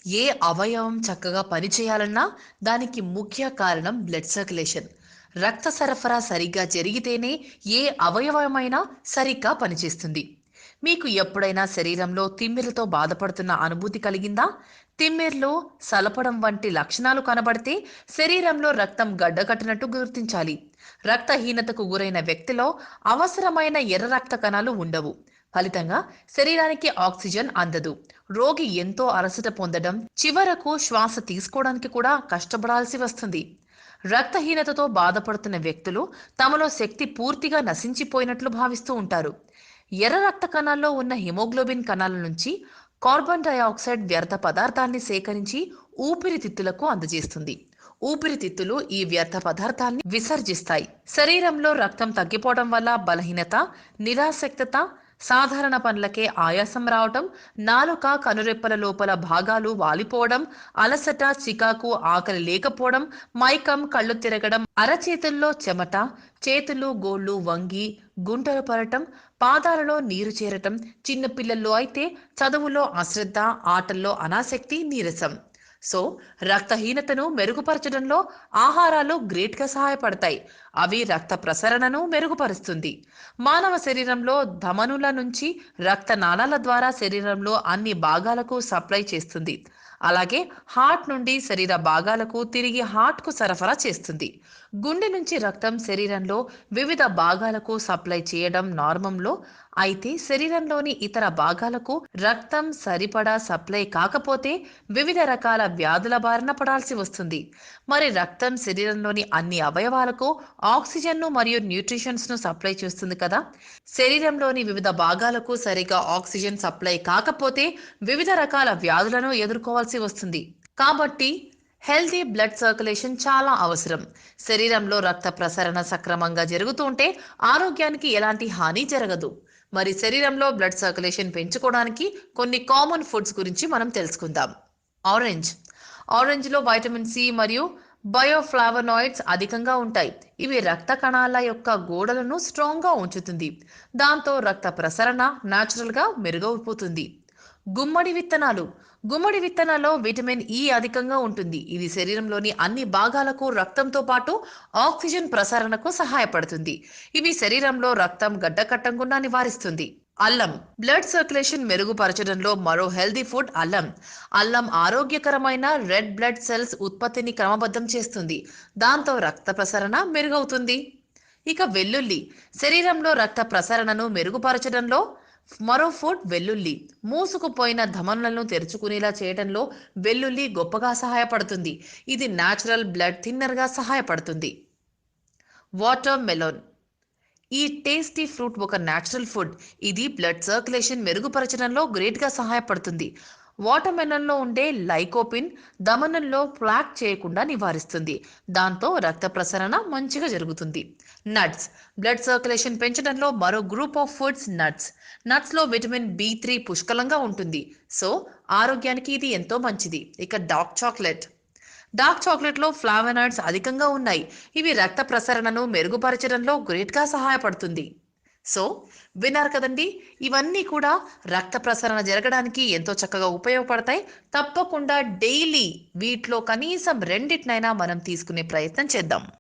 ఏ అవయవం చక్కగా పనిచేయాలన్నా దానికి ముఖ్య కారణం బ్లడ్ సర్క్యులేషన్. రక్త సరఫరా సరిగ్గా జరిగితేనే ఏ అవయవమైనా సరిగ్గా పనిచేస్తుంది. మీకు ఎప్పుడైనా శరీరంలో తిమ్మిరితో బాధపడుతున్న అనుభూతి కలిగిందా? తిమ్మిర్లు, సలపడం వంటి లక్షణాలు కనబడితే శరీరంలో రక్తం గడ్డకట్టినట్టు గుర్తించాలి. రక్తహీనతకు గురైన వ్యక్తిలో అవసరమైన ఎర్ర రక్త కణాలు ఉండవు. ఫలితంగా శరీరానికి ఆక్సిజన్ అందదు. రోగి ఎంతో అలసట పొందడం, చివరకు శ్వాస తీసుకోవడానికి కూడా కష్టపడాల్సి వస్తుంది. రక్తహీనతతో బాధపడుతున్న వ్యక్తులు తమలో శక్తి పూర్తిగా నశించిపోయినట్లు భావిస్తూ ఉంటారు. ఎర్ర రక్త కణాల్లో ఉన్న హిమోగ్లోబిన్ కణాల నుంచి కార్బన్ డయాక్సైడ్ వ్యర్థ పదార్థాన్ని సేకరించి ఊపిరితిత్తులకు అందజేస్తుంది. ఊపిరితిత్తులు ఈ వ్యర్థ పదార్థాన్ని విసర్జిస్తాయి. శరీరంలో రక్తం తగ్గిపోవడం వల్ల బలహీనత, నిరాసక్తత, సాధారణ పనులకే ఆయాసం రావటం, నాలుక, కనురెప్పల లోపల భాగాలు వాలిపోవడం, అలసట, చికాకు, ఆకలి లేకపోవడం, మైకం, కళ్ళు తిరగడం, అరచేతుల్లో చెమట, చేతులు గోళ్లు వంగి గుంటలు పడటం, పాదాలలో నీరు చేరటం, చిన్నపిల్లల్లో అయితే చదువులో అశ్రద్ధ, ఆటల్లో అనాసక్తి, నీరసం. సో రక్తహీనతను మెరుగుపరచడంలో ఆహారాలు గ్రేట్గా సహాయపడతాయి. అవి రక్త ప్రసరణను మెరుగుపరుస్తుంది. మానవ శరీరంలో ధమనుల నుంచి రక్త నాళాల ద్వారా శరీరంలో అన్ని భాగాలకు సప్లై చేస్తుంది. అలాగే హార్ట్ నుండి శరీర భాగాలకు తిరిగి హార్ట్కు సరఫరా చేస్తుంది. గుండె నుంచి రక్తం శరీరంలో వివిధ భాగాలకు సప్లై చేయడం నార్మంలో. అయితే శరీరంలోని ఇతర భాగాలకు రక్తం సరిపడా సప్లై కాకపోతే వివిధ రకాల వ్యాధుల బారిన పడాల్సి వస్తుంది. మరి రక్తం శరీరంలోని అన్ని అవయవాలకు ఆక్సిజన్ను మరియు న్యూట్రిషన్స్ను సప్లై చేస్తుంది కదా. శరీరంలోని వివిధ భాగాలకు సరిగా ఆక్సిజన్ సప్లై కాకపోతే వివిధ రకాల వ్యాధులను ఎదుర్కోవాల్సి వస్తుంది. కాబట్టి హెల్తీ బ్లడ్ సర్క్యులేషన్ చాలా అవసరం. శరీరంలో రక్త ప్రసరణ సక్రమంగా జరుగుతూ ఉంటే ఆరోగ్యానికి ఎలాంటి హాని జరగదు. మరి శరీరంలో బ్లడ్ సర్క్యులేషన్ పెంచుకోవడానికి కొన్ని కామన్ ఫుడ్స్ గురించి మనం తెలుసుకుందాం. ఆరెంజ్. ఆరెంజ్లో వైటమిన్ సి మరియు బయోఫ్లావనాయిడ్స్ అధికంగా ఉంటాయి. ఇవి రక్త కణాల యొక్క గోడలను స్ట్రాంగ్గా ఉంచుతుంది. దాంతో రక్త ప్రసరణ న్యాచురల్గా మెరుగైపోతుంది. గుమ్మడి విత్తనాలు. గుమ్మడి విత్తనాల్లో విటమిన్ ఇ అధికంగా ఉంటుంది. ఇది శరీరంలోని అన్ని భాగాలకు రక్తంతో పాటు ఆక్సిజన్ ప్రసరణకు సహాయపడుతుంది. ఇవి శరీరంలో రక్తం గడ్డకట్టకుండా నివారిస్తుంది. అల్లం. బ్లడ్ సర్క్యులేషన్ మెరుగుపరచడంలో మరో హెల్దీ ఫుడ్ అల్లం. అల్లం ఆరోగ్యకరమైన రెడ్ బ్లడ్ సెల్స్ ఉత్పత్తిని క్రమబద్ధం చేస్తుంది. దాంతో రక్త ప్రసరణ మెరుగవుతుంది. ఇక వెల్లుల్లి. శరీరంలో రక్త ప్రసరణను మెరుగుపరచడంలో మరో ఫుడ్ వెల్లుల్లి. మూసుకుపోయిన ధమనులను తెరుచుకునేలా చేయడంలో వెల్లుల్లి గొప్పగా సహాయపడుతుంది. ఇది న్యాచురల్ బ్లడ్ థిన్నర్గా సహాయపడుతుంది. Water melon. ఈ టేస్టీ ఫ్రూట్ ఒక న్యాచురల్ ఫుడ్. ఇది బ్లడ్ సర్క్యులేషన్ మెరుగుపరచడంలో గ్రేట్గా సహాయపడుతుంది. వాటర్ మెలన్లో ఉండే లైకోపిన్ ధమనుల్లో ప్లాక్ చేయకుండా నివారిస్తుంది. దాంతో రక్త ప్రసరణ మంచిగా జరుగుతుంది. నట్స్. బ్లడ్ సర్క్యులేషన్ పెంచడంలో మరో గ్రూప్ ఆఫ్ ఫుడ్స్ నట్స్. నట్స్లో విటమిన్ బి3 పుష్కలంగా ఉంటుంది. సో ఆరోగ్యానికి ఇది ఎంతో మంచిది. ఇక డార్క్ చాక్లెట్. డార్క్ చాక్లెట్లో ఫ్లావనాయిడ్స్ అధికంగా ఉన్నాయి. ఇవి రక్త ప్రసరణను మెరుగుపరచడంలో గ్రేట్గా సహాయపడుతుంది. సో విన్నారు కదండి, ఇవన్నీ కూడా రక్త ప్రసరణ జరగడానికి ఎంతో చక్కగా ఉపయోగపడతాయి. తప్పకుండా డైలీ వీటిలో కనీసం రెండిటినైనా మనం తీసుకునే ప్రయత్నం చేద్దాం.